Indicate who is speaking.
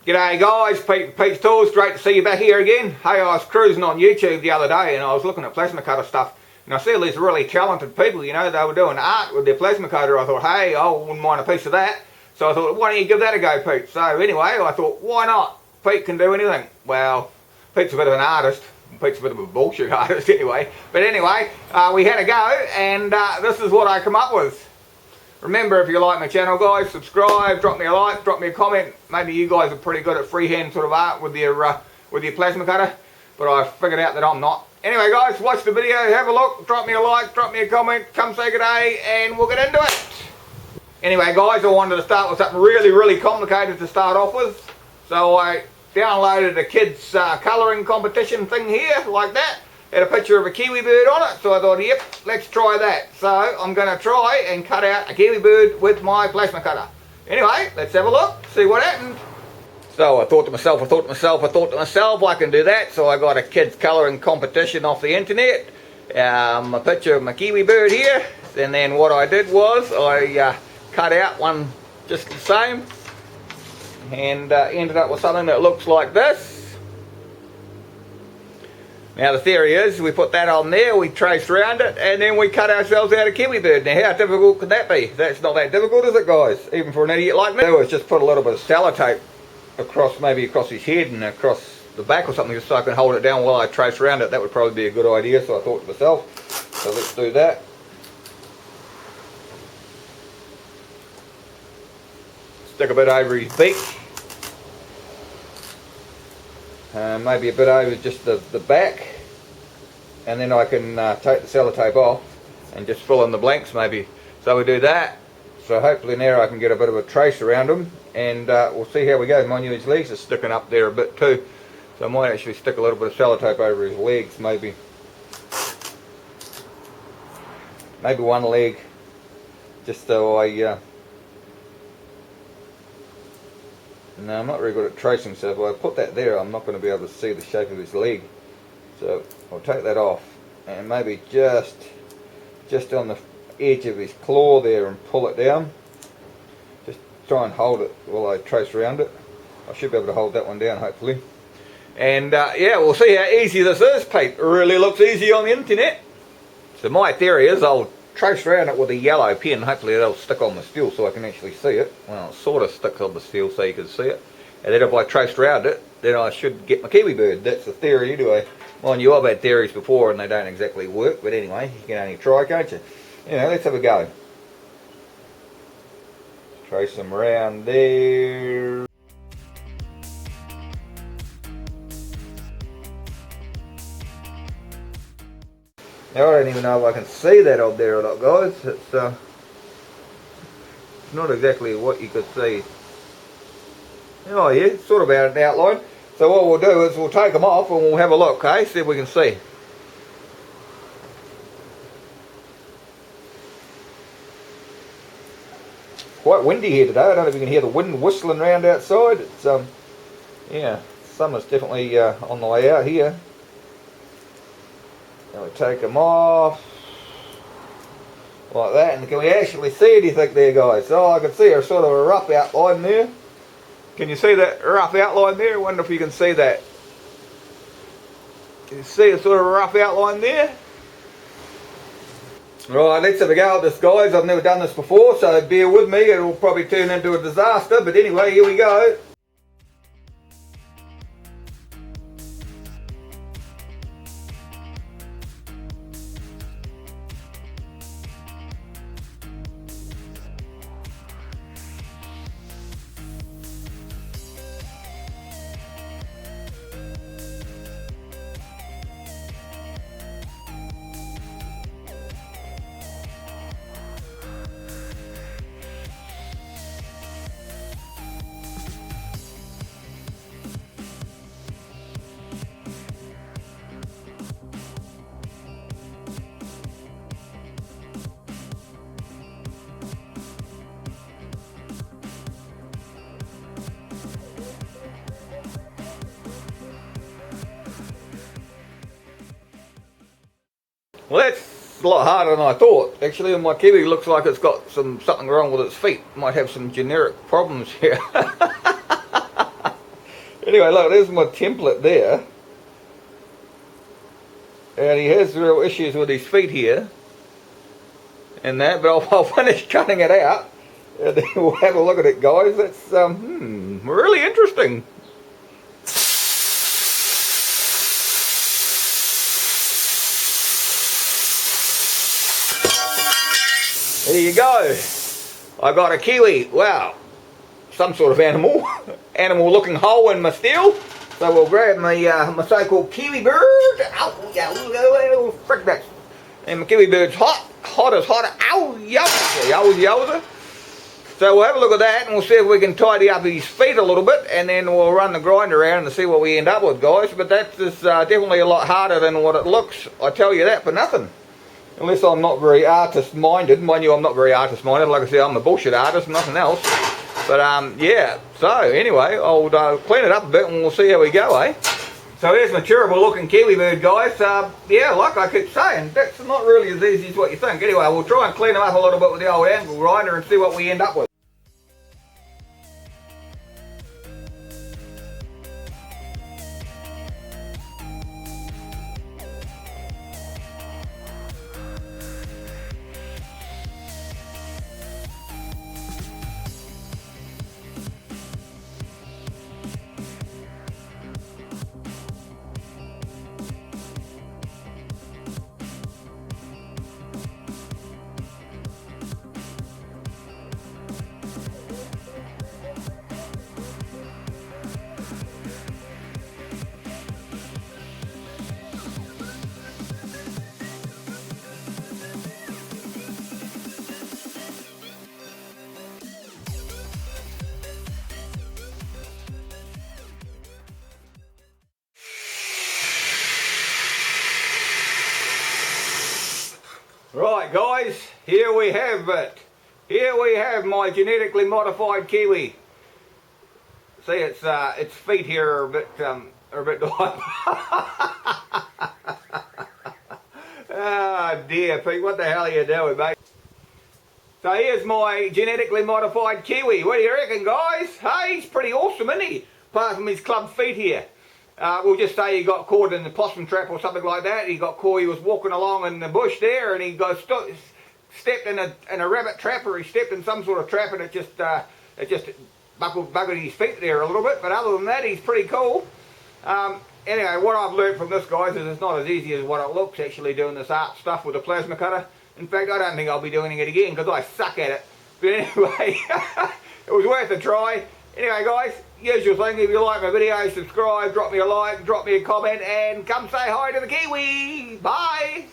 Speaker 1: G'day guys, Pete's Tools, great to see you back here again. Hey, I was cruising on YouTube the other day and I was looking at plasma cutter stuff and I see all these really talented people, you know, they were doing art with their plasma cutter. I thought, hey, I wouldn't mind a piece of that. So I thought, why don't you give that a go, Pete? So anyway, I thought, why not? Pete can do anything. Well, Pete's a bit of an artist. Pete's a bit of a bullshit artist anyway. But anyway, we had a go and this is what I come up with. Remember, if you like my channel, guys, subscribe, drop me a like, drop me a comment. Maybe you guys are pretty good at freehand sort of art with your plasma cutter, but I figured out that I'm not. Anyway, guys, watch the video, have a look, drop me a like, drop me a comment, come say good day, and we'll get into it. Anyway, guys, I wanted to start with something really complicated to start off with. So I downloaded a kids colouring competition thing here, like that. Had a picture of a kiwi bird on it, so I thought, yep, let's try that. So I'm going to try and cut out a kiwi bird with my plasma cutter. Anyway, let's have a look, see what happens. So I thought to myself, I can do that. So I got a kids colouring competition off the internet. A picture of my kiwi bird here. And then what I did was I cut out one just the same. And ended up with something that looks like this. Now the theory is, we put that on there, we traced around it, and then we cut ourselves out a kiwi bird. Now how difficult could that be? That's not that difficult, is it, guys? Even for an idiot like me. Was just put a little bit of sellotape across, maybe across his head and across the back or something, just so I can hold it down while I trace around it. That would probably be a good idea, so I thought to myself, so let's do that. Stick a bit over his beak. Maybe a bit over just the back, and then I can take the sellotape off and just fill in the blanks maybe. So we do that. So hopefully now I can get a bit of a trace around him, and we'll see how we go. Mind you, his legs are sticking up there a bit too, so I might actually stick a little bit of sellotape over his legs, maybe one leg, just so I no, I'm not very good at tracing, so if I put that there, I'm not going to be able to see the shape of his leg. So I'll take that off, and maybe just on the edge of his claw there and pull it down. Just try and hold it while I trace around it. I should be able to hold that one down, hopefully. And yeah, we'll see how easy this is, Pete. It really looks easy on the internet. So my theory is I'll trace around it with a yellow pen. Hopefully it'll stick on the steel so I can actually see it. Well, it sort of sticks on the steel so you can see it. And then if I trace around it, then I should get my kiwi bird. That's the theory anyway. Mind you, I've had theories before and they don't exactly work, but anyway, you can only try, can't you? Anyway, let's have a go. Trace them around there. Now, I don't even know if I can see that up there or not, guys. It's not exactly what you could see. Oh yeah, sort of out an outline. So what we'll do is we'll take them off and we'll have a look, okay? See if we can see. Quite windy here today. I don't know if you can hear the wind whistling around outside. It's yeah, summer's definitely on the way out here. And we take them off like that, and can we actually see anything there, guys? Oh, I can see a sort of a rough outline there. Can you see that rough outline there? I wonder if you can see that. Can you see a sort of a rough outline there? Right, let's have a go at this, guys. I've never done this before, so bear with me. It'll probably turn into a disaster, but anyway, here we go. Well, that's a lot harder than I thought. Actually, my kiwi looks like it's got something wrong with its feet. Might have some generic problems here. Anyway, look, there's my template there. And he has real issues with his feet here. And that, but I'll finish cutting it out. And then we'll have a look at it, guys. That's really interesting. There you go. I got a kiwi. Wow. Some sort of animal. Animal looking hole in my steel. So we'll grab my my so-called kiwi bird. Ow, yeah, frick that. And my kiwi bird's hot as hot. Ow, yowza. So we'll have a look at that and we'll see if we can tidy up his feet a little bit, and then we'll run the grinder around and see what we end up with, guys. But that is definitely a lot harder than what it looks. I tell you that for nothing. Unless I'm not very artist-minded. Mind you, I'm not very artist-minded. Like I said, I'm a bullshit artist, nothing else. But yeah, so anyway, I'll clean it up a bit and we'll see how we go, eh? So here's my terrible looking kiwi bird, guys. Yeah, like I keep saying, that's not really as easy as what you think. Anyway, we'll try and clean them up a little bit with the old angle grinder and see what we end up with. Right, guys, here we have it. Here we have my genetically modified kiwi. See, its feet here are a bit Ah, dear Pete, what the hell are you doing, mate? So here's my genetically modified kiwi. What do you reckon, guys? Hey, he's pretty awesome, isn't he? Apart from his club feet here. We'll just say he got caught in the possum trap or something like that. He got caught, he was walking along in the bush there and he got stepped in a rabbit trap, or he stepped in some sort of trap, and it just buggered his feet there a little bit. But other than that, he's pretty cool. Anyway, what I've learned from this, guys, is it's not as easy as what it looks actually doing this art stuff with a plasma cutter. In fact, I don't think I'll be doing it again because I suck at it. But anyway, it was worth a try. Anyway, guys, usual thing, if you like my video, subscribe, drop me a like, drop me a comment, and come say hi to the kiwi. Bye.